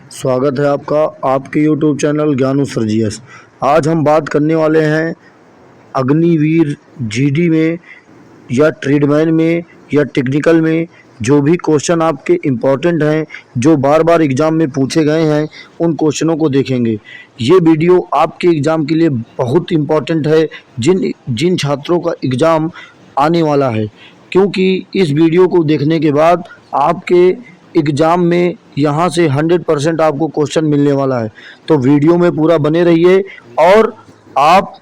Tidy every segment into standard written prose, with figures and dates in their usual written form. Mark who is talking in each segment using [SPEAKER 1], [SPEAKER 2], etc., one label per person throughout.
[SPEAKER 1] स्वागत है आपका आपके यूट्यूब चैनल ज्ञानू सरजीएस। आज हम बात करने वाले हैं अग्निवीर जीडी में या ट्रेडमैन में या टेक्निकल में जो भी क्वेश्चन आपके इम्पोर्टेंट हैं, जो बार बार एग्ज़ाम में पूछे गए हैं, उन क्वेश्चनों को देखेंगे। ये वीडियो आपके एग्ज़ाम के लिए बहुत इम्पोर्टेंट है, जिन जिन छात्रों का एग्ज़ाम आने वाला है, क्योंकि इस वीडियो को देखने के बाद आपके एग्ज़ाम में यहाँ से 100% आपको क्वेश्चन मिलने वाला है। तो वीडियो में पूरा बने रहिए और आप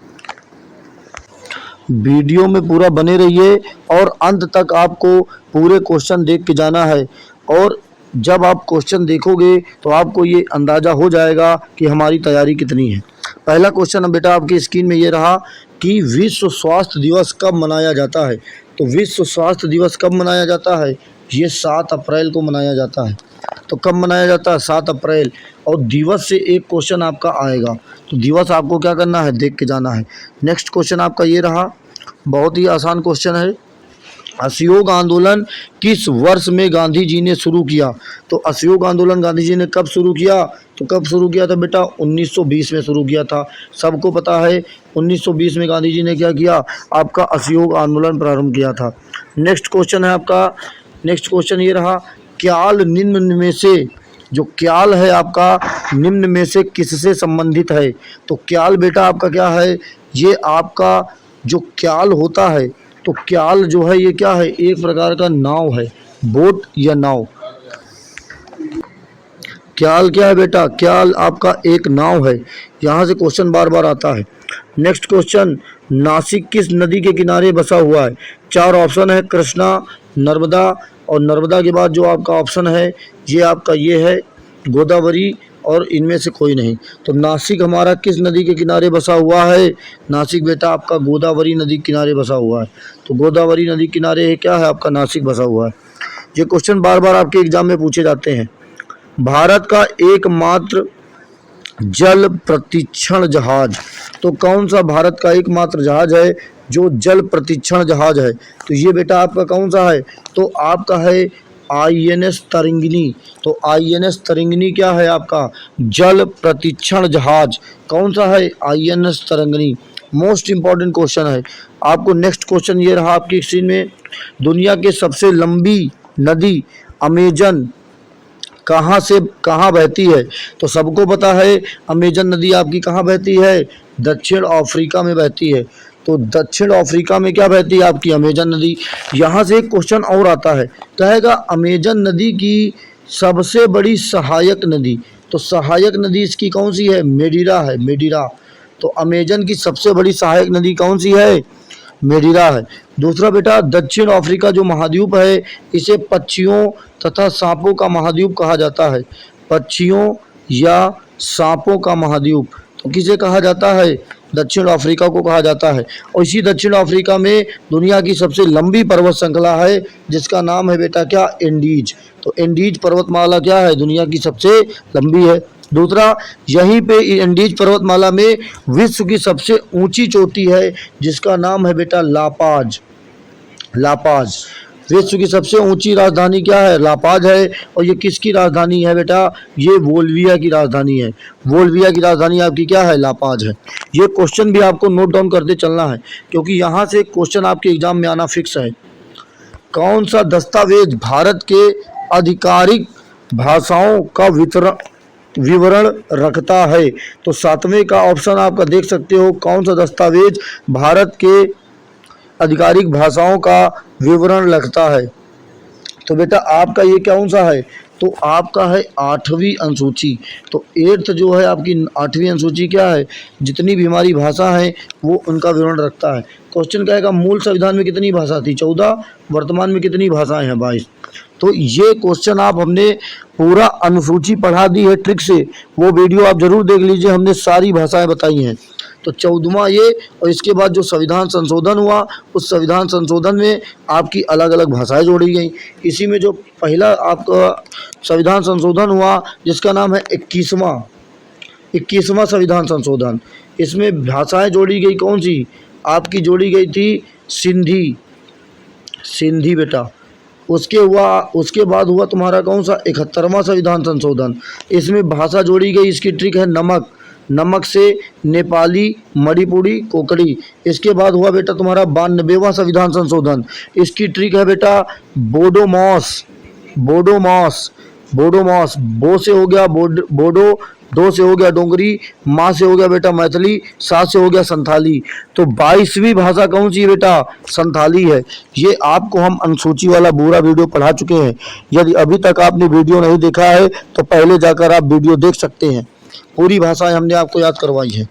[SPEAKER 1] वीडियो में पूरा बने रहिए और अंत तक आपको पूरे क्वेश्चन देख के जाना है। और जब आप क्वेश्चन देखोगे तो आपको ये अंदाज़ा हो जाएगा कि हमारी तैयारी कितनी है। पहला क्वेश्चन बेटा आपकी स्क्रीन में ये रहा कि विश्व स्वास्थ्य दिवस कब मनाया जाता है। तो विश्व स्वास्थ्य दिवस कब मनाया जाता है? ये 7 अप्रैल को मनाया जाता है। तो कब मनाया जाता है? 7 अप्रैल। और दिवस से एक क्वेश्चन आपका आएगा, तो दिवस आपको क्या करना है? देख के जाना है। नेक्स्ट क्वेश्चन आपका ये रहा, बहुत ही आसान क्वेश्चन है। असहयोग आंदोलन किस वर्ष में गांधी जी ने शुरू किया? तो असहयोग आंदोलन गांधी जी ने कब शुरू किया? तो कब शुरू किया था बेटा? 1920 में शुरू किया था। सबको पता है 1920 में गांधी जी ने क्या किया? आपका असहयोग आंदोलन प्रारंभ किया था। नेक्स्ट क्वेश्चन है आपका, नेक्स्ट क्वेश्चन ये रहा, क्याल निम्न में से, जो क्याल है आपका निम्न में से किससे संबंधित है? तो क्याल बेटा आपका क्या है? ये आपका जो क्याल होता है, तो क्याल जो है ये क्या है? एक प्रकार का नाव है, बोट या नाव। क्याल क्या है बेटा? क्याल आपका एक नाव है। यहाँ से क्वेश्चन बार बार आता है। नेक्स्ट क्वेश्चन, नासिक किस नदी के किनारे बसा हुआ है? 4 ऑप्शन है, कृष्णा, नर्मदा, और नर्मदा के बाद जो आपका ऑप्शन है ये आपका ये है गोदावरी, और इनमें से कोई नहीं। तो नासिक हमारा किस नदी के किनारे बसा हुआ है? नासिक बेटा आपका गोदावरी नदी के किनारे बसा हुआ है। तो गोदावरी नदी किनारे है क्या है? आपका नासिक बसा हुआ है। ये क्वेश्चन बार बार आपके एग्जाम में पूछे जाते हैं। भारत का एकमात्र जल प्रतिक्षण जहाज, तो कौन सा भारत का एकमात्र जहाज है जो जल प्रतिक्षण जहाज है? तो ये बेटा आपका कौन सा है? तो आपका है INS तरिंगिनी। तो INS तरिंगिनी क्या है? आपका जल प्रतिक्षण जहाज। कौन सा है? INS तरिंगिनी। मोस्ट इंपॉर्टेंट क्वेश्चन है। आपको नेक्स्ट क्वेश्चन ये रहा आपकी स्क्रीन में, दुनिया की सबसे लंबी नदी अमेजन कहाँ से कहाँ बहती है? तो सबको पता है अमेजन नदी आपकी कहाँ बहती है? दक्षिण अफ्रीका में बहती है। तो दक्षिण अफ्रीका में क्या बहती है? आपकी अमेजन नदी। यहाँ से एक क्वेश्चन और आता है, कहेगा अमेजन नदी की सबसे बड़ी सहायक नदी। तो सहायक नदी इसकी कौन सी है? मेडिरा है, मेडिरा। तो अमेजन की सबसे बड़ी सहायक नदी कौन सी है? मेडिरा है। दूसरा बेटा, दक्षिण अफ्रीका जो महाद्वीप है इसे पक्षियों तथा सांपों का महाद्वीप कहा जाता है। पक्षियों या सांपों का महाद्वीप, तो किसे कहा जाता है? दक्षिण अफ्रीका को कहा जाता है। और इसी दक्षिण अफ्रीका में दुनिया की सबसे लंबी पर्वत श्रृंखला है जिसका नाम है बेटा क्या? एंडीज। तो एंडीज पर्वतमाला क्या है? दुनिया की सबसे लंबी है। दूसरा, यहीं पे एंडीज पर्वतमाला में विश्व की सबसे ऊंची चोटी है जिसका नाम है बेटा लापाज। लापाज। विश्व की सबसे ऊंची राजधानी क्या है? लापाज है। और ये किसकी राजधानी है बेटा? ये बोल्विया की राजधानी है। बोल्विया की राजधानी आपकी क्या है? लापाज है। ये क्वेश्चन भी आपको नोट डाउन करते चलना है क्योंकि यहाँ से क्वेश्चन आपके एग्जाम में आना फिक्स है। कौन सा दस्तावेज भारत के आधिकारिक भाषाओं का विवरण रखता है? तो 7वें का ऑप्शन आपका देख सकते हो, कौन सा दस्तावेज भारत के आधिकारिक भाषाओं का विवरण रखता है? तो बेटा आपका ये कौन सा है? तो आपका है 8वीं अनुसूची। तो 8th जो है आपकी 8वीं अनुसूची क्या है? जितनी भी हमारी भाषा है वो उनका विवरण रखता है। क्वेश्चन कहेगा मूल संविधान में कितनी भाषा थी? 14। वर्तमान में कितनी भाषाएं हैं? 22। तो ये क्वेश्चन आप हमने पूरा अनुसूची पढ़ा दी है ट्रिक से, वो वीडियो आप जरूर देख लीजिए, हमने सारी भाषाएं बताई हैं। तो 14वां ये, और इसके बाद जो संविधान संशोधन हुआ उस संविधान संशोधन में आपकी अलग अलग भाषाएं जोड़ी गई। इसी में जो पहला आपका संविधान संशोधन हुआ जिसका नाम है 21वां संविधान संशोधन, इसमें भाषाएं जोड़ी गई कौन सी? आपकी जोड़ी गई थी सिंधी। सिंधी बेटा उसके बाद हुआ तुम्हारा कौन सा 71वां संविधान संशोधन। इसमें भाषा जोड़ी गई, इसकी ट्रिक है नमक, नमक से नेपाली, मणिपुरी, कोंकणी। इसके बाद हुआ बेटा तुम्हारा 92वां संविधान संशोधन। इसकी ट्रिक है बेटा बोडोमॉस, बोडोमॉस, बोडोमॉस। बो से हो गया बोडो, दो से हो गया डोंगरी, माँ से हो गया बेटा मैथिली, सा से हो गया संथाली। तो 22वीं भाषा कौन सी है बेटा? संथाली है। ये आपको हम अनुसूची वाला पूरा वीडियो पढ़ा चुके हैं। यदि अभी तक आपने वीडियो नहीं देखा है तो पहले जाकर आप वीडियो देख सकते हैं। पूरी भाषाएं हमने आपको याद करवाई है।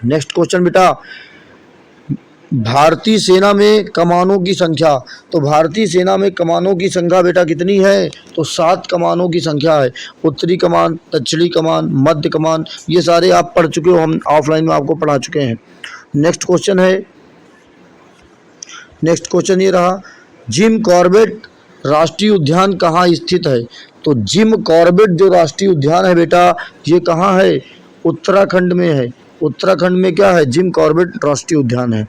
[SPEAKER 1] नेक्स्ट क्वेश्चन बेटा, भारतीय सेना में कमानों की संख्या। तो भारतीय सेना में कमानों की संख्या बेटा कितनी है? तो 7 कमानों की संख्या है। उत्तरी कमान, दक्षिणी कमान, मध्य कमान, ये सारे आप पढ़ चुके हो, हम ऑफलाइन में आपको पढ़ा चुके हैं। नेक्स्ट क्वेश्चन है, नेक्स्ट क्वेश्चन ये रहा, जिम कॉर्बेट राष्ट्रीय उद्यान कहाँ स्थित है? तो जिम कॉर्बेट जो राष्ट्रीय उद्यान है बेटा, ये कहाँ है? उत्तराखंड में है। उत्तराखंड में क्या है? जिम कॉर्बेट राष्ट्रीय उद्यान है।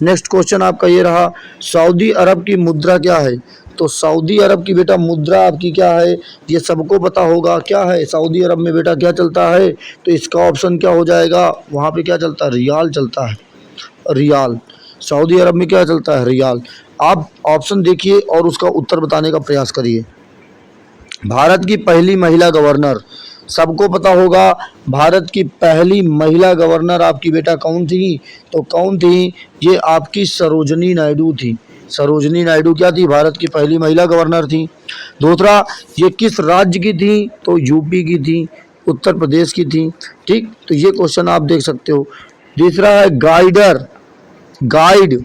[SPEAKER 1] नेक्स्ट क्वेश्चन आपका ये रहा, सऊदी अरब की मुद्रा क्या है? तो सऊदी अरब की बेटा मुद्रा आपकी क्या है? ये सबको पता होगा। क्या है सऊदी अरब में बेटा, क्या चलता है? तो इसका ऑप्शन क्या हो जाएगा? वहाँ पे क्या चलता है? रियाल चलता है, रियाल। सऊदी अरब में क्या चलता है? रियाल। आप ऑप्शन देखिए और उसका उत्तर बताने का प्रयास करिए। भारत की पहली महिला गवर्नर, सबको पता होगा, भारत की पहली महिला गवर्नर आपकी बेटा कौन थी? तो कौन थी? ये आपकी सरोजनी नायडू थी। सरोजनी नायडू क्या थी? भारत की पहली महिला गवर्नर थी। दूसरा, ये किस राज्य की थी? तो यूपी की थी, उत्तर प्रदेश की थी। ठीक, तो ये क्वेश्चन आप देख सकते हो। तीसरा है गाइडर, गाइड,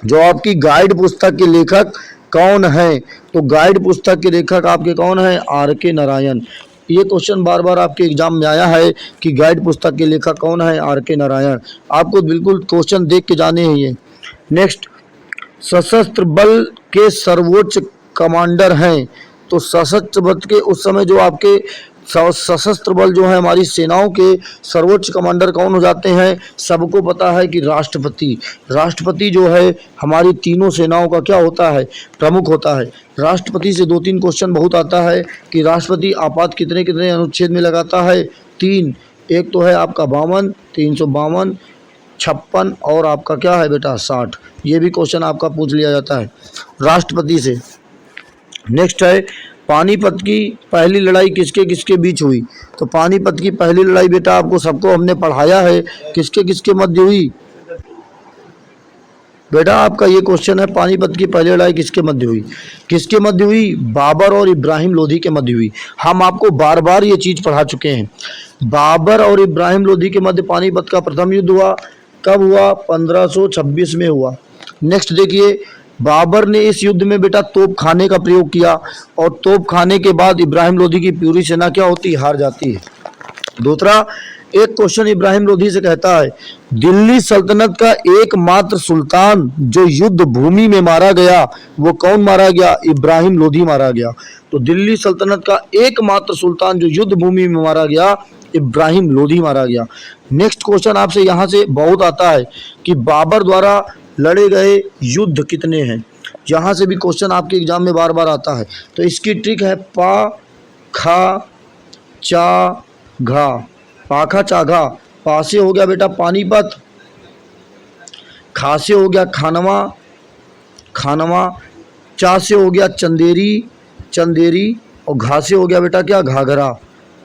[SPEAKER 1] जो आपकी गाइड पुस्तक के लेखक कौन है? तो गाइड पुस्तक के लेखक आपके कौन है? आर.के. नारायण। ये क्वेश्चन बार बार आपके एग्जाम में आया है कि गाइड पुस्तक के लेखक कौन है? आर.के. नारायण। आपको बिल्कुल क्वेश्चन देख के जाने हैं ये। नेक्स्ट, सशस्त्र बल के सर्वोच्च कमांडर हैं। तो सशस्त्र बल के उस समय जो आपके सशस्त्र बल जो है हमारी सेनाओं के सर्वोच्च कमांडर कौन हो जाते हैं? सबको पता है कि राष्ट्रपति। राष्ट्रपति जो है हमारी तीनों सेनाओं का क्या होता है? प्रमुख होता है। राष्ट्रपति से 2-3 क्वेश्चन बहुत आता है कि राष्ट्रपति आपात कितने कितने अनुच्छेद में लगाता है? 3। एक तो है आपका 52, 352, 56 और आपका क्या है बेटा? 60। ये भी क्वेश्चन आपका पूछ लिया जाता है राष्ट्रपति से। नेक्स्ट है, पानीपत की पहली लड़ाई किसके किसके बीच हुई? तो पानीपत की पहली लड़ाई बेटा आपको सबको हमने पढ़ाया है, किसके किसके मध्य हुई? बेटा आपका ये क्वेश्चन है, पानीपत की पहली लड़ाई किसके मध्य हुई? किसके मध्य हुई? बाबर और इब्राहिम लोधी के मध्य हुई। हम आपको बार बार ये चीज़ पढ़ा चुके हैं। बाबर और इब्राहिम लोधी के मध्य पानीपत का प्रथम युद्ध हुआ। कब हुआ? 1526 में हुआ। नेक्स्ट देखिए, बाबर ने इस युद्ध में बेटा तोप खाने का प्रयोग किया और तोप खाने के बाद इब्राहिम लोधी की पूरी सेना क्या होती है? हार जाती है। दूसरा, एक क्वेश्चन इब्राहिम लोधी से कहता है, दिल्ली सल्तनत का एकमात्र सुल्तान जो युद्ध भूमि में मारा गया वो कौन मारा गया? इब्राहिम लोधी मारा गया। तो दिल्ली सल्तनत का एकमात्र सुल्तान जो युद्ध भूमि में मारा गया, इब्राहिम लोधी मारा गया। नेक्स्ट क्वेश्चन आपसे यहाँ से बहुत आता है कि बाबर द्वारा लड़े गए युद्ध कितने हैं? यहाँ से भी क्वेश्चन आपके एग्जाम में बार बार आता है। तो इसकी ट्रिक है पा खा चा घा, पाखा चाघा। पा से हो गया बेटा पानीपत, खा से हो गया खानवा, खानवा, चा से हो गया चंदेरी, चंदेरी, और घा से हो गया बेटा क्या? घाघरा।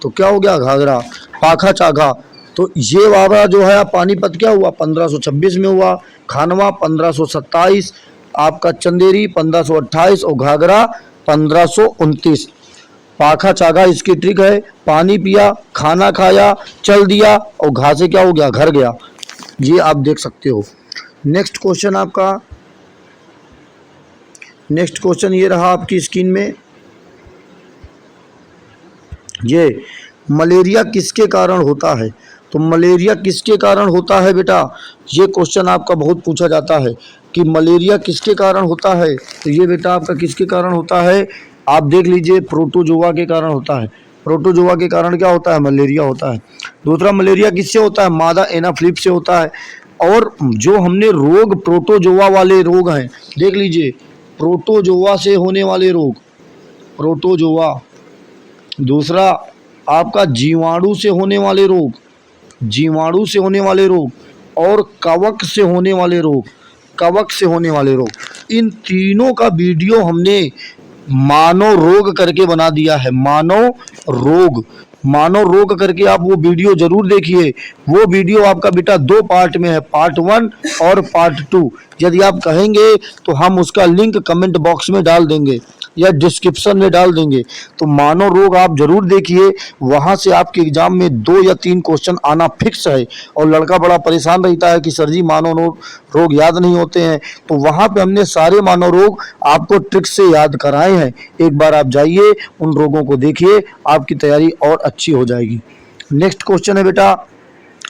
[SPEAKER 1] तो क्या हो गया? घाघरा। पाखा चाघा। तो ये वाला जो है पानीपत क्या हुआ? 1526 में हुआ। खानवा 1527, आपका चंदेरी 1528 और घाघरा 1529। पाखा चाघा इसकी ट्रिक है, पानी पिया, खाना खाया, चल दिया और घा से क्या हो गया? घर गया। ये आप देख सकते हो। नेक्स्ट क्वेश्चन आपका, नेक्स्ट क्वेश्चन ये रहा आपकी स्क्रीन में, ये मलेरिया किसके कारण होता है? तो मलेरिया किसके कारण होता है बेटा? ये क्वेश्चन आपका बहुत पूछा जाता है कि मलेरिया किसके कारण होता है। तो ये बेटा आपका किसके कारण होता है? आप देख लीजिए, प्रोटोजोआ के कारण होता है। प्रोटोजोआ के कारण क्या होता है? मलेरिया होता है। दूसरा, मलेरिया किससे होता है? मादा एनाफ्लिप से होता है। और जो हमने रोग प्रोटोजोआ वाले रोग हैं, देख लीजिए, प्रोटोजोआ से होने वाले रोग, प्रोटोजोआ। दूसरा आपका जीवाणु से होने वाले रोग, जीवाणु से होने वाले रोग, और कवक से होने वाले रोग, कवक से होने वाले रोग। इन तीनों का वीडियो हमने मानव रोग करके बना दिया है, मानव रोग, मानव रोग करके आप वो वीडियो जरूर देखिए। वो वीडियो आपका बेटा 2 पार्ट में है, पार्ट 1 और पार्ट 2। यदि आप कहेंगे तो हम उसका लिंक कमेंट बॉक्स में डाल देंगे या डिस्क्रिप्शन में डाल देंगे। तो मानव रोग आप जरूर देखिए, वहाँ से आपके एग्जाम में 2 या 3 क्वेश्चन आना फिक्स है। और लड़का बड़ा परेशान रहता है कि सर जी मानव रोग याद नहीं होते हैं, तो वहाँ पे हमने सारे मानव रोग आपको ट्रिक से याद कराए हैं। एक बार आप जाइए, उन रोगों को देखिए, आपकी तैयारी और अच्छी हो जाएगी। नेक्स्ट क्वेश्चन है बेटा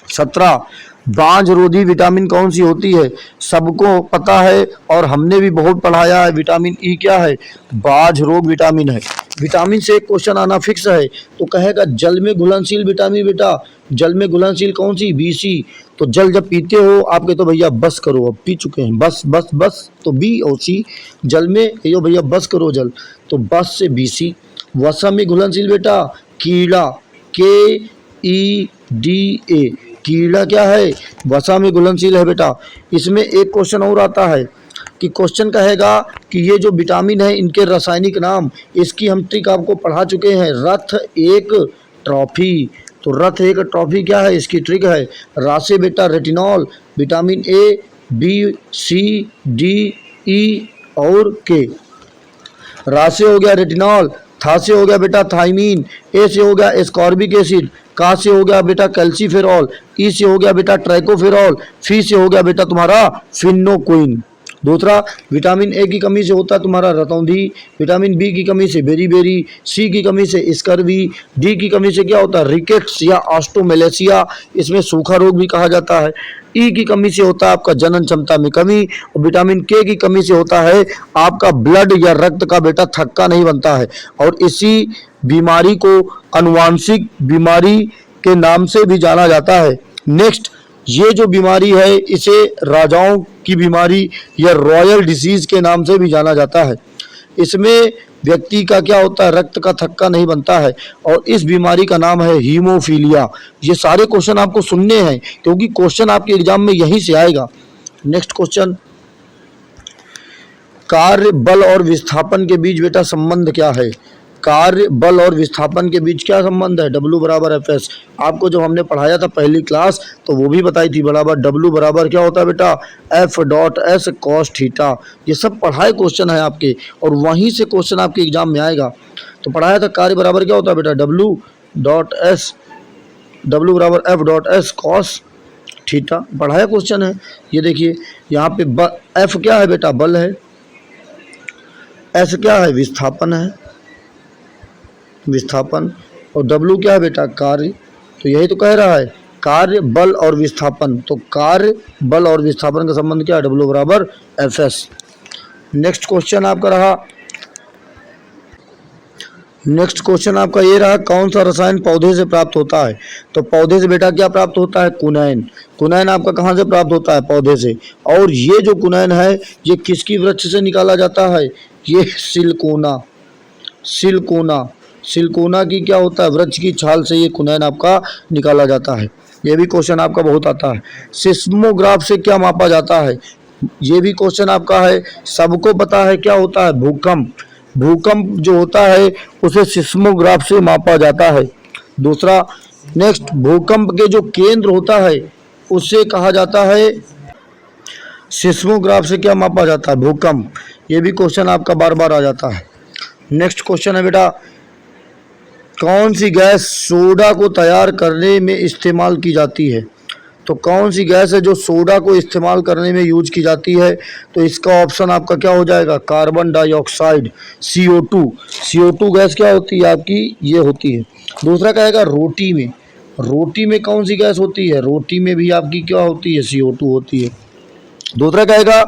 [SPEAKER 1] 17, बांझ रोधी विटामिन कौन सी होती है? सबको पता है और हमने भी बहुत पढ़ाया है। विटामिन ई क्या है? बांझ रोग विटामिन है। विटामिन से एक क्वेश्चन आना फिक्स है, तो कहेगा जल में घुलनशील विटामिन बेटा, जल में घुलनशील कौन सी? बी-सी। तो जल जब पीते हो आपके, तो भैया बस करो, अब पी चुके हैं, बस बस बस, तो बी और सी। जल में यो भैया बस करो जल, तो बस से बी-सी। वसा में घुलनशील बेटा कीड़ा, KEDA, कीड़ा क्या है? वसा में घुलनशील है बेटा। इसमें एक क्वेश्चन और आता है कि क्वेश्चन कहेगा कि ये जो विटामिन है इनके रासायनिक नाम, इसकी हम ट्रिक आपको पढ़ा चुके हैं। रथ एक ट्रॉफी, तो रथ एक ट्रॉफी क्या है? इसकी ट्रिक है रा से बेटा retinol, vitamin A, B, C, D, E और K। रा से हो गया रेटिनॉल, था से हो गया बेटा थाइमीन, ए से हो गया एस्कॉर्बिक एसिड, का से हो गया बेटा कैल्सीफेरॉल, ई से हो गया बेटा ट्राइकोफेरॉल, फी से हो गया बेटा तुम्हारा फिनोक्विन। दूसरा विटामिन ए की कमी से होता है तुम्हारा रतौंधी, विटामिन बी की कमी से बेरीबेरी, सी की कमी से स्कर्वी, डी की कमी से क्या होता है? रिकेट्स या ऑस्टोमेलेसिया, इसमें सूखा रोग भी कहा जाता है। ई की कमी से होता है आपका जनन क्षमता में कमी, और विटामिन के की कमी से होता है आपका ब्लड या रक्त का बेटा थक्का नहीं बनता है। और इसी बीमारी को अनुवांशिक बीमारी के नाम से भी जाना जाता है। नेक्स्ट, ये जो बीमारी है इसे राजाओं की बीमारी या रॉयल डिसीज के नाम से भी जाना जाता है। इसमें व्यक्ति का क्या होता है? रक्त का थक्का नहीं बनता है, और इस बीमारी का नाम है हीमोफीलिया। ये सारे क्वेश्चन आपको सुनने हैं, क्योंकि क्वेश्चन आपके एग्जाम में यहीं से आएगा। नेक्स्ट क्वेश्चन, कार्य बल और विस्थापन के बीच बेटा संबंध क्या है? कार्य बल और विस्थापन के बीच क्या संबंध है? W बराबर FS। आपको जब हमने पढ़ाया था पहली क्लास तो वो भी बताई थी, बराबर W बराबर क्या होता है बेटा? F.S cos theta. ये सब पढ़ाए क्वेश्चन है आपके, और वहीं से क्वेश्चन आपके एग्जाम में आएगा। तो पढ़ाया था कार्य बराबर क्या होता है बेटा? W बराबर F.S cos थीटा, पढ़ाया क्वेश्चन है। ये देखिए यहाँ पे F क्या है बेटा? बल है, S क्या है? विस्थापन है, विस्थापन, और W क्या है बेटा? कार्य। तो यही तो कह रहा है कार्य बल और विस्थापन, तो कार्य बल और विस्थापन का संबंध क्या है? W बराबर FS। नेक्स्ट क्वेश्चन आपका रहा, नेक्स्ट क्वेश्चन आपका ये रहा, कौन सा रसायन पौधे से प्राप्त होता है? तो पौधे से बेटा क्या प्राप्त होता है? कुनैन। कुनैन आपका कहाँ से प्राप्त होता है? पौधे से। और ये जो कुनैन है ये किसकी वृक्ष से निकाला जाता है? ये सिलकोना, सिलकोना, सिलकोना की क्या होता है? वृक्ष की छाल से ये कुनैन आपका निकाला जाता है। ये भी क्वेश्चन आपका बहुत आता है। सिस्मोग्राफ से क्या मापा जाता है? ये भी क्वेश्चन आपका है। सबको पता है क्या होता है? भूकंप। भूकंप जो होता है उसे सिस्मोग्राफ से मापा जाता है। दूसरा, नेक्स्ट, भूकंप के जो केंद्र होता है उसे कहा जाता है, सिस्मोग्राफ से क्या मापा जाता है? भूकंप। ये भी क्वेश्चन आपका बार बार आ जाता है। नेक्स्ट क्वेश्चन है बेटा, कौन सी गैस सोडा को तैयार करने में इस्तेमाल की जाती है? तो कौन सी गैस है जो सोडा को इस्तेमाल करने में यूज की जाती है? तो इसका ऑप्शन आपका क्या हो जाएगा? Carbon dioxide, CO2। CO2 gas क्या होती है आपकी? ये होती है। दूसरा कहेगा रोटी में, रोटी में कौन सी गैस होती है? रोटी में भी आपकी क्या होती है? CO2 होती है। दूसरा कहेगा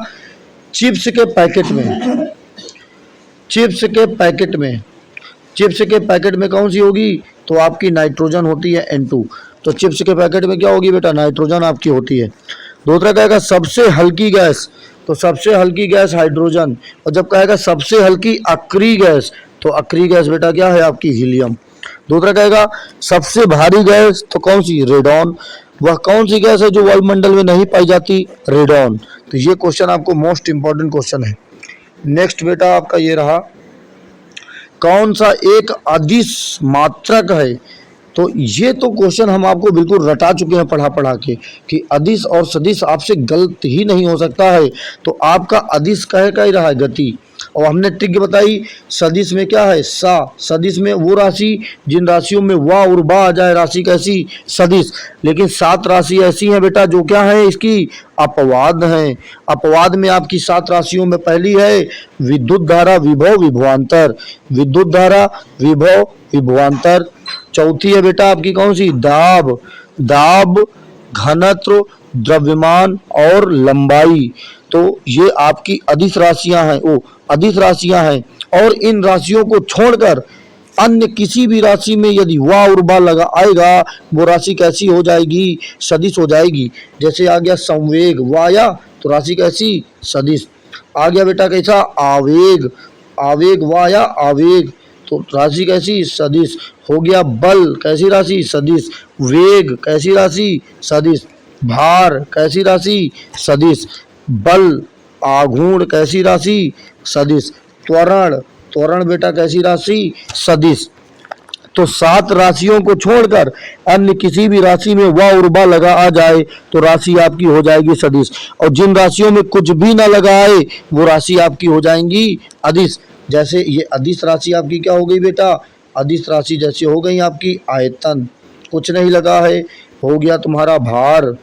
[SPEAKER 1] चिप्स के पैकेट में, चिप्स के पैकेट में, चिप्स के पैकेट में कौन सी होगी? तो आपकी नाइट्रोजन होती है, N2। तो चिप्स के पैकेट में क्या होगी बेटा? नाइट्रोजन आपकी होती है। दूसरा कहेगा सबसे हल्की गैस, तो सबसे हल्की गैस हाइड्रोजन, और जब कहेगा सबसे हल्की अक्रिय गैस, तो अक्रिय गैस बेटा क्या है आपकी हीलियम। दूसरा कहेगा सबसे भारी गैस, तो कौन सी, रेडॉन। वह कौन सी गैस है जो वायुमंडल में नहीं पाई जाती, रेडॉन। तो ये क्वेश्चन आपको मोस्ट इंपॉर्टेंट क्वेश्चन है। नेक्स्ट बेटा आपका ये रहा, कौन सा एक अदिश मात्रक है। तो ये तो क्वेश्चन हम आपको बिल्कुल रटा चुके हैं पढ़ा पढ़ा के कि अदिश और सदिश आपसे गलत ही नहीं हो सकता है। तो आपका अदिश कह का ही रहा है गति, और हमने ट्रिक बताई सदिश में क्या है, सा। सदिश में वो राशि जिन राशियों में वा और बा आ जाए, राशि कैसी, सदिश। लेकिन 7 राशि ऐसी हैं बेटा जो क्या है, इसकी अपवाद हैं। अपवाद में आपकी 7 राशियों में पहली है विद्युत धारा, विभव, विभवांतर। विद्युत धारा, विभव, विभवांतर। चौथी है बेटा आपकी कौन सी, दाब। दाब, घनत्व, द्रव्यमान और लंबाई। तो ये आपकी अदिश राशियां हैं, वो अदिश राशियां हैं। और इन राशियों को छोड़कर अन्य किसी भी राशि में यदि वा और बा लगा आएगा, वो राशि कैसी हो जाएगी, सदिश हो जाएगी। जैसे आ गया संवेग, वाया, तो राशि कैसी, सदिश। आ गया बेटा कैसा, आवेग। आवेग, वाया, आवेग, तो राशि कैसी, सदिश। हो गया बल, कैसी राशि, सदिश। वेग, कैसी राशि, सदिश। भार, कैसी राशि, सदिश। बल, आघूर्ण, कैसी राशि, सदिश। त्वरण, त्वरण बेटा कैसी राशि, सदिश। तो 7 राशियों को छोड़कर अन्य किसी भी राशि में वा और बा लगा आ जाए तो राशि आपकी हो जाएगी सदिश, और जिन राशियों में कुछ भी ना लगा आए वो राशि आपकी हो जाएंगी अदिश। जैसे ये अदिश राशि आपकी क्या हो गई बेटा, अदिश राशि जैसे हो गई आपकी आयतन, कुछ नहीं लगा है। हो गया तुम्हारा भार,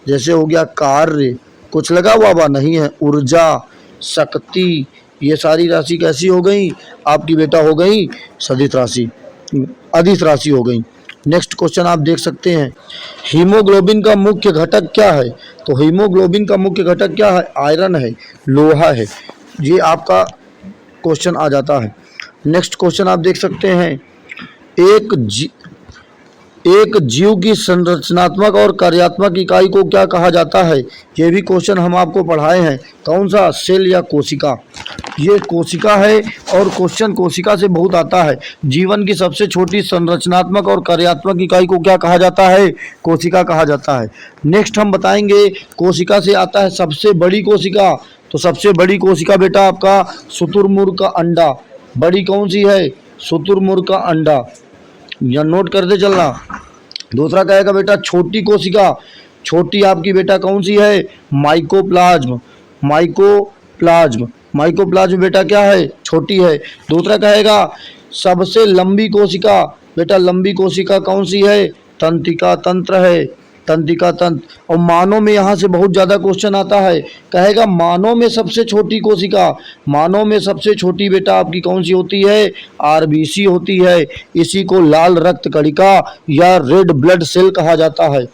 [SPEAKER 1] जैसे हो गया कार्य, कुछ लगा हुआ बा नहीं है। ऊर्जा, शक्ति, ये सारी राशि कैसी हो गई आपकी बेटा, हो गई सदिश राशि, अदिश राशि हो गई। नेक्स्ट क्वेश्चन आप देख सकते हैं, हीमोग्लोबिन का मुख्य घटक क्या है। तो हीमोग्लोबिन का मुख्य घटक क्या है, आयरन है, लोहा है। ये आपका क्वेश्चन आ जाता है। नेक्स्ट क्वेश्चन आप देख सकते हैं, एक जीव की संरचनात्मक और कार्यात्मक इकाई को क्या कहा जाता है। ये भी क्वेश्चन हम आपको पढ़ाए हैं, कौन सा, सेल या कोशिका। ये कोशिका है, और क्वेश्चन कोशिका से बहुत आता है। जीवन की सबसे छोटी संरचनात्मक और कार्यात्मक इकाई को क्या कहा जाता है, कोशिका कहा जाता है। नेक्स्ट हम बताएंगे कोशिका से आता है सबसे बड़ी कोशिका। तो सबसे बड़ी कोशिका बेटा आपका शुतुरमुर्ग का अंडा। बड़ी कौन सी है, शुतुरमुर्ग का अंडा, या नोट करते चलना। दूसरा कहेगा बेटा छोटी कोशिका, छोटी आपकी बेटा कौन सी है, माइकोप्लाज्म। माइकोप्लाज्म, माइकोप्लाज्म बेटा क्या है, छोटी है। दूसरा कहेगा सबसे लंबी कोशिका, बेटा लंबी कोशिका कौन सी है, तंत्रिका तंत्र है, तंत्रिका तंत्र। और मानव में यहाँ से बहुत ज़्यादा क्वेश्चन आता है, कहेगा मानव में सबसे छोटी कोशिका, मानव में सबसे छोटी बेटा आपकी कौन सी होती है, आरबीसी होती है। इसी को लाल रक्त कणिका या रेड ब्लड सेल कहा जाता है।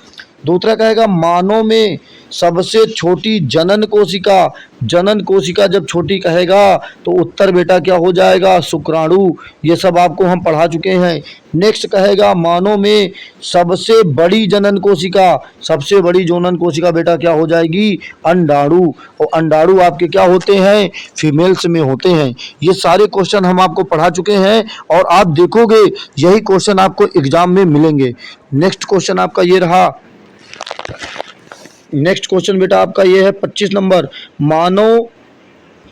[SPEAKER 1] दूसरा कहेगा मानव में सबसे छोटी जनन कोशिका, जनन कोशिका जब छोटी कहेगा तो उत्तर बेटा क्या हो जाएगा, शुक्राणु। ये सब आपको हम पढ़ा चुके हैं। नेक्स्ट कहेगा मानव में सबसे बड़ी जनन कोशिका, सबसे बड़ी जनन कोशिका बेटा क्या हो जाएगी, अंडाणु। और अंडाणु आपके क्या होते हैं, फीमेल्स में होते हैं। ये सारे क्वेश्चन हम आपको पढ़ा चुके हैं, और आप देखोगे यही क्वेश्चन आपको एग्जाम में मिलेंगे। नेक्स्ट क्वेश्चन आपका ये रहा, नेक्स्ट क्वेश्चन बेटा आपका ये है 25 नंबर,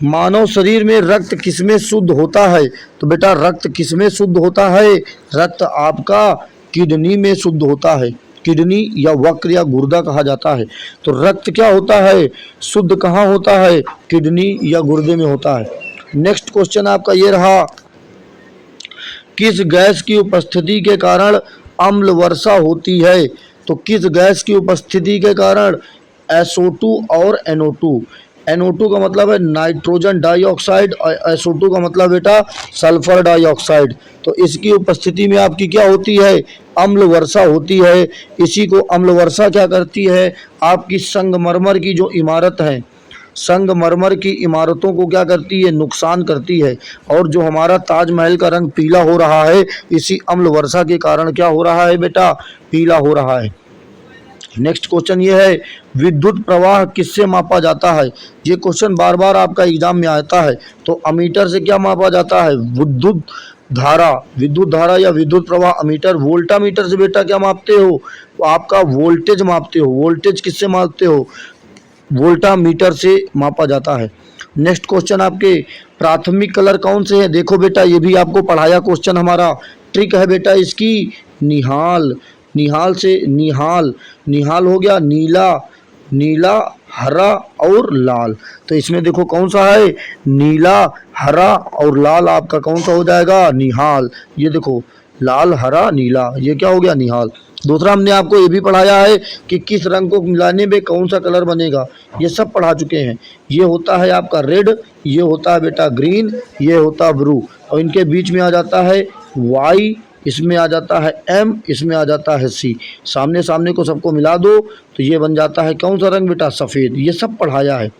[SPEAKER 1] मानव शरीर में रक्त किसमें शुद्ध होता है। तो बेटा रक्त किसमें शुद्ध होता है, रक्त आपका किडनी में शुद्ध होता है। किडनी या वक्र या गुर्दा कहा जाता है। तो रक्त क्या होता है, शुद्ध कहाँ होता है, किडनी या गुर्दे में होता है। नेक्स्ट क्वेश्चन आपका ये रहा, किस गैस की उपस्थिति के कारण अम्ल वर्षा होती है। तो किस गैस की उपस्थिति के कारण, SO2 और NO2। NO2 का मतलब है नाइट्रोजन डाइऑक्साइड, और SO2 का मतलब बेटा सल्फर डाइऑक्साइड। तो इसकी उपस्थिति में आपकी क्या होती है, अम्ल वर्षा होती है। इसी को अम्ल वर्षा क्या करती है, आपकी संगमरमर की जो इमारत है, संगमरमर की इमारतों को क्या करती है, नुकसान करती है। और जो हमारा ताजमहल का रंग पीला हो रहा है, इसी अम्ल वर्षा के कारण क्या हो रहा है बेटा, पीला हो रहा है। नेक्स्ट क्वेश्चन ये है, विद्युत प्रवाह किससे मापा जाता है? ये क्वेश्चन बार बार आपका एग्जाम में आता है। तो अमीटर से क्या मापा जाता है? विद्युत धारा या विद्युत प्रवाह। अमीटर, वोल्टामीटर से बेटा क्या मापते हो? आपका वोल्टेज मापते हो। वोल्टेज किससे मापते हो? वोल्टामीटर से मापा जाता है। नेक्स्ट क्वेश्चन आपके, प्राथमिक कलर कौन से हैं? देखो बेटा ये भी आपको पढ़ाया क्वेश्चन हमारा। ट्रिक है बेटा इसकी, निहाल। निहाल से निहाल हो गया नीला, नीला, हरा और लाल। तो इसमें देखो कौन सा है? नीला, हरा और लाल आपका कौन सा हो जाएगा? निहाल। ये देखो लाल, हरा, नीला, ये क्या हो गया? निहाल। दूसरा हमने आपको ये भी पढ़ाया है कि किस रंग को मिलाने में कौन सा कलर बनेगा, ये सब पढ़ा चुके हैं। ये होता है आपका रेड, ये होता है बेटा ग्रीन, ये होता है ब्लू, और इनके बीच में आ जाता है वाई, इसमें आ जाता है एम, इसमें आ जाता है सी। सामने सामने को सबको मिला दो तो ये बन जाता है कौन सा रंग बेटा? सफ़ेद। ये सब पढ़ाया है।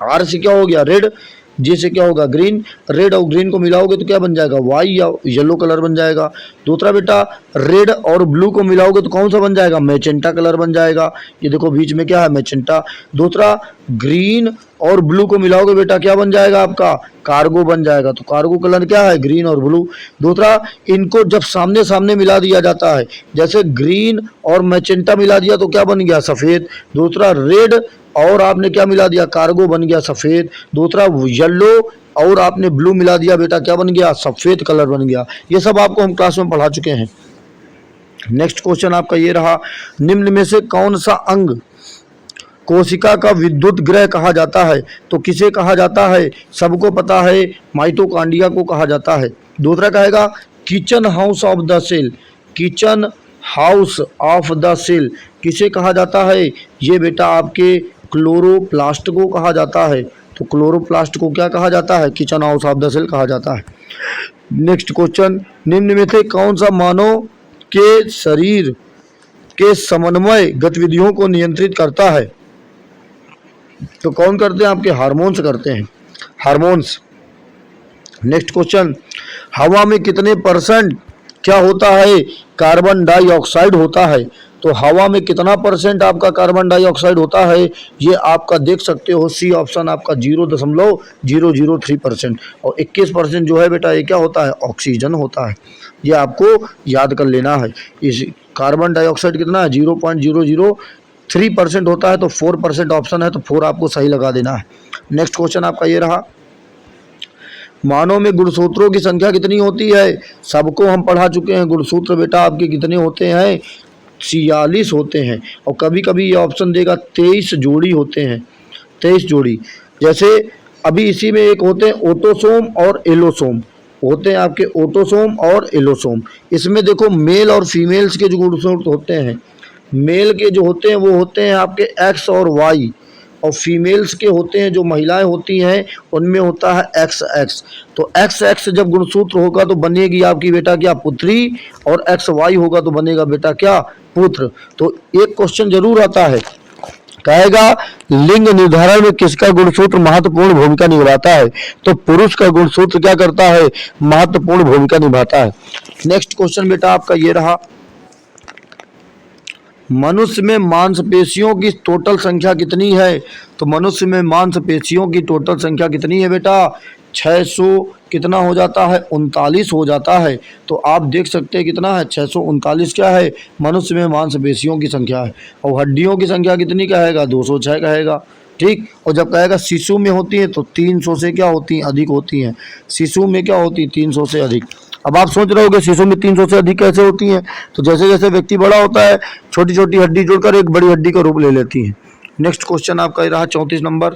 [SPEAKER 1] आर से क्या हो गया? रेड। जे से क्या होगा? ग्रीन। रेड और ग्रीन को मिलाओगे तो क्या बन जाएगा? वाई या येलो कलर बन जाएगा। दूसरा बेटा रेड और ब्लू को मिलाओगे तो कौन सा बन जाएगा? मैजेंटा कलर बन जाएगा। ये देखो बीच में क्या है? मैजेंटा। दूसरा ग्रीन और ब्लू को मिलाओगे बेटा क्या बन जाएगा आपका? कार्गो बन जाएगा। तो कार्गो कलर क्या है? ग्रीन और ब्लू। दूसरा इनको जब सामने सामने मिला दिया जाता है, जैसे ग्रीन और मैजेंटा मिला दिया तो क्या बन गया? सफ़ेद। दूसरा रेड और आपने क्या मिला दिया? कार्गो बन गया सफ़ेद। दूसरा येलो और आपने ब्लू मिला दिया बेटा क्या बन गया? सफ़ेद कलर बन गया। ये सब आपको हम क्लास में पढ़ा चुके हैं। नेक्स्ट क्वेश्चन आपका ये रहा, निम्न में से कौन सा अंग कोशिका का विद्युत गृह कहा जाता है? तो किसे कहा जाता है? सबको पता है, माइटोकॉन्ड्रिया को कहा जाता है। दूसरा कहेगा kitchen house of the cell. Kitchen house of the cell किसे कहा जाता है? ये बेटा आपके क्लोरोप्लास्ट को कहा जाता है। तो क्लोरोप्लास्ट को क्या कहा जाता है? Kitchen house of the cell कहा जाता है। नेक्स्ट क्वेश्चन, निम्न में से कौन सा मानव के शरीर के समन्वय गतिविधियों को नियंत्रित करता है? तो कौन करते हैं? आपके हार्मोन्स करते हैं, हार्मोन्स। नेक्स्ट क्वेश्चन, हवा में कितने परसेंट क्या होता है? कार्बन डाइऑक्साइड होता है। तो हवा में कितना परसेंट आपका कार्बन डाइऑक्साइड होता है? ये आपका देख सकते हो, सी ऑप्शन आपका 0.003%, और 21% जो है बेटा ये क्या होता है? ऑक्सीजन होता है। ये आपको याद कर लेना है। इस कार्बन डाइऑक्साइड कितना है? 0.003% होता है। तो 4% ऑप्शन है, तो 4 आपको सही लगा देना है। नेक्स्ट क्वेश्चन आपका ये रहा, मानव में गुणसूत्रों की संख्या कितनी होती है? सबको हम पढ़ा चुके हैं। गुणसूत्र बेटा आपके कितने होते हैं? 46 होते हैं। और कभी कभी ये ऑप्शन देगा 23 जोड़ी होते हैं, 23 जोड़ी। जैसे अभी इसी में एक होते हैं ऑटोसोम और एलोसोम, होते हैं आपके ऑटोसोम और एलोसोम। इसमें देखो मेल और फीमेल्स के जो गुणसूत्र होते हैं, मेल के जो होते हैं वो होते हैं आपके एक्स और वाई, और फीमेल्स के होते हैं जो महिलाएं होती हैं उनमें होता है एक्स एक्स। तो एक्स एक्स जब गुणसूत्र होगा तो बनेगी आपकी बेटा क्या? पुत्री, और एक्स वाई होगा तो बनेगा बेटा क्या? पुत्र। तो एक क्वेश्चन जरूर आता है, कहेगा लिंग निर्धारण में किसका गुणसूत्र महत्वपूर्ण भूमिका निभाता है? तो पुरुष का गुणसूत्र क्या करता है? महत्वपूर्ण भूमिका निभाता है। नेक्स्ट क्वेश्चन बेटा आपका ये रहा, मनुष्य में मांसपेशियों की टोटल संख्या कितनी है? तो मनुष्य में मांसपेशियों की टोटल संख्या कितनी है बेटा? 600 कितना हो जाता है? 39 हो जाता है। तो आप देख सकते हैं कितना है? 639 क्या है? मनुष्य में मांसपेशियों की संख्या है। और हड्डियों की संख्या कितनी कहेगा? 206 कहेगा। ठीक। और जब कहेगा शिशु में होती है तो 300 से क्या होती हैं? अधिक होती हैं। शिशु में क्या होती है? 300 से अधिक। अब आप सोच रहे होगे शिशु में 300 से अधिक कैसे होती हैं? तो जैसे जैसे व्यक्ति बड़ा होता है छोटी छोटी हड्डी जुड़कर एक बड़ी हड्डी का रूप ले लेती हैं। नेक्स्ट क्वेश्चन आपका रहा 34 नंबर,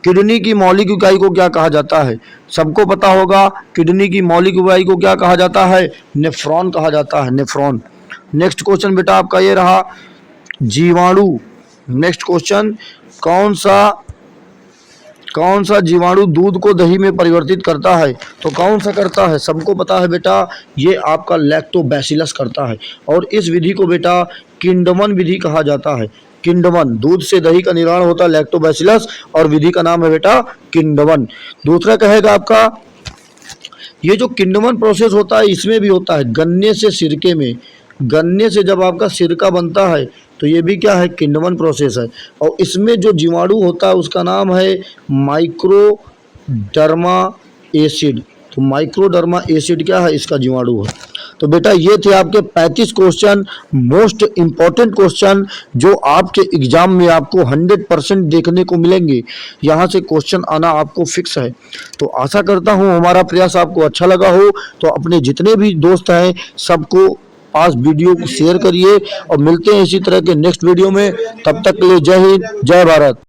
[SPEAKER 1] किडनी की मौलिक इकाई को क्या कहा जाता है? सबको पता होगा किडनी की मौलिक इकाई को क्या कहा जाता है? नेफ्रॉन कहा जाता है, नेफ्रॉन। नेक्स्ट क्वेश्चन बेटा आपका ये रहा, जीवाणु। नेक्स्ट क्वेश्चन, कौन सा जीवाणु दूध को दही में परिवर्तित करता है? तो कौन सा करता है? सबको पता है बेटा, ये आपका लैक्टोबैसिलस करता है। और इस विधि को बेटा किंडमन विधि कहा जाता है। किंडमन, दूध से दही का निर्माण होता है लैक्टोबैसिलस, और विधि का नाम है बेटा किंडमन। दूसरा कहेगा आपका, ये जो किंडमन प्रोसेस होता है इसमें भी होता है गन्ने से सिरके में, गन्ने से जब आपका सिरका बनता है तो ये भी क्या है, किण्वन प्रोसेस है। और इसमें जो जीवाणु होता है उसका नाम है माइक्रोडर्मा एसिड। तो माइक्रोडर्मा एसिड क्या है, इसका जीवाणु है। तो बेटा ये थे आपके 35 क्वेश्चन, मोस्ट इम्पॉर्टेंट क्वेश्चन जो आपके एग्जाम में आपको 100% देखने को मिलेंगे। यहाँ से क्वेश्चन आना आपको फिक्स है। तो आशा करता हूँ हमारा प्रयास आपको अच्छा लगा हो। तो अपने जितने भी दोस्त हैं सबको पास वीडियो को शेयर करिए और मिलते हैं इसी तरह के नेक्स्ट वीडियो में। तब तक के लिए जय हिंद, जय भारत।